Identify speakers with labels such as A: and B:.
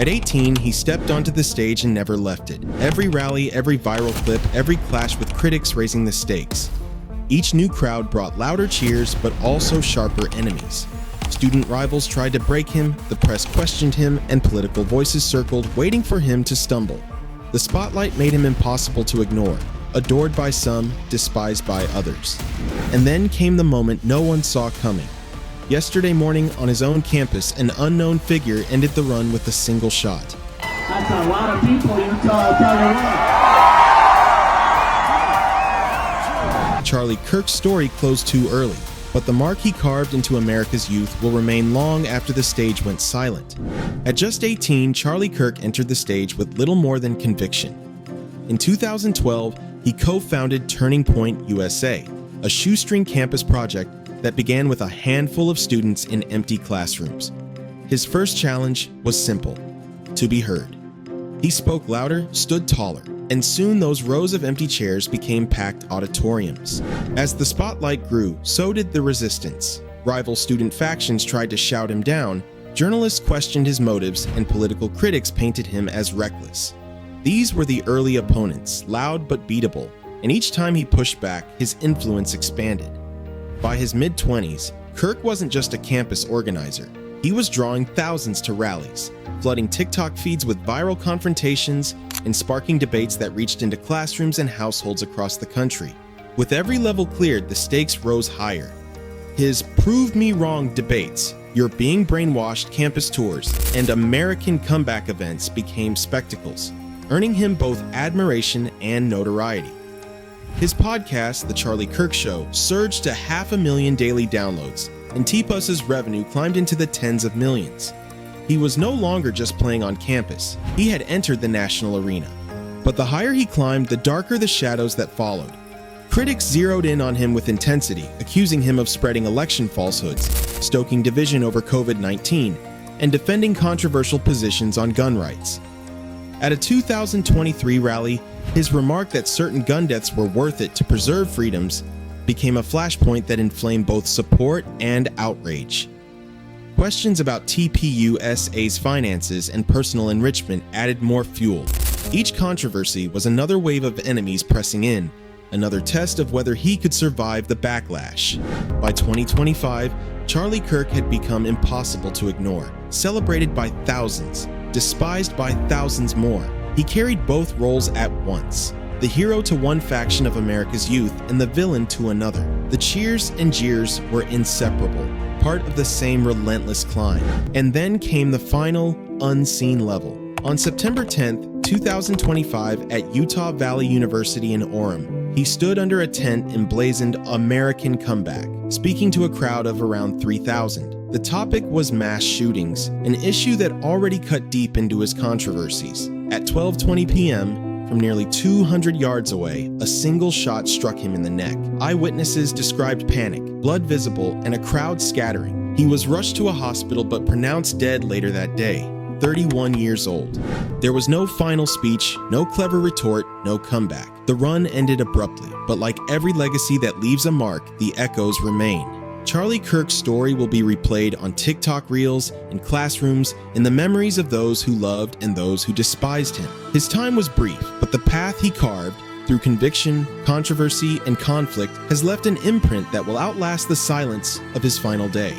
A: At 18, he stepped onto the stage and never left it. Every rally, every viral clip, every clash with critics raising the stakes. Each new crowd brought louder cheers, but also sharper enemies. Student rivals tried to break him, the press questioned him, and political voices circled, waiting for him to stumble. The spotlight made him impossible to ignore, adored by some, despised by others. And then came the moment no one saw coming. Yesterday morning, on his own campus, an unknown figure ended the run with a single shot.
B: That's a lot of people, Utah, tell you what.
A: Charlie Kirk's story closed too early, but the mark he carved into America's youth will remain long after the stage went silent. At just 18, Charlie Kirk entered the stage with little more than conviction. In 2012, he co-founded Turning Point USA, a shoestring campus project that began with a handful of students in empty classrooms. His first challenge was simple: to be heard. He spoke louder, stood taller, and soon those rows of empty chairs became packed auditoriums. As the spotlight grew, so did the resistance. Rival student factions tried to shout him down, journalists questioned his motives, and political critics painted him as reckless. These were the early opponents, loud but beatable, and each time he pushed back, his influence expanded. By his mid-20s, Kirk wasn't just a campus organizer. He was drawing thousands to rallies, flooding TikTok feeds with viral confrontations, and sparking debates that reached into classrooms and households across the country. With every level cleared, the stakes rose higher. His Prove Me Wrong debates, You're Being Brainwashed campus tours, and American comeback events became spectacles, earning him both admiration and notoriety. His podcast, The Charlie Kirk Show, surged to 500,000 daily downloads, and T-Pus's revenue climbed into the tens of millions. He was no longer just playing on campus. He had entered the national arena. But the higher he climbed, the darker the shadows that followed. Critics zeroed in on him with intensity, accusing him of spreading election falsehoods, stoking division over COVID-19, and defending controversial positions on gun rights. At a 2023 rally, his remark that certain gun deaths were worth it to preserve freedoms became a flashpoint that inflamed both support and outrage. Questions about TPUSA's finances and personal enrichment added more fuel. Each controversy was another wave of enemies pressing in, another test of whether he could survive the backlash. By 2025, Charlie Kirk had become impossible to ignore, celebrated by thousands, despised by thousands more. He carried both roles at once, the hero to one faction of America's youth and the villain to another. The cheers and jeers were inseparable, part of the same relentless climb. And then came the final, unseen level. On September 10th, 2025, at Utah Valley University in Orem, he stood under a tent emblazoned American Comeback, speaking to a crowd of around 3,000. The topic was mass shootings, an issue that already cut deep into his controversies. At 12:20 p.m., from nearly 200 yards away, a single shot struck him in the neck. Eyewitnesses described panic, blood visible, and a crowd scattering. He was rushed to a hospital but pronounced dead later that day, 31 years old. There was no final speech, no clever retort, no comeback. The run ended abruptly, but like every legacy that leaves a mark, the echoes remain. Charlie Kirk's story will be replayed on TikTok Reels, in classrooms, in the memories of those who loved and those who despised him. His time was brief, but the path he carved, through conviction, controversy, and conflict, has left an imprint that will outlast the silence of his final day.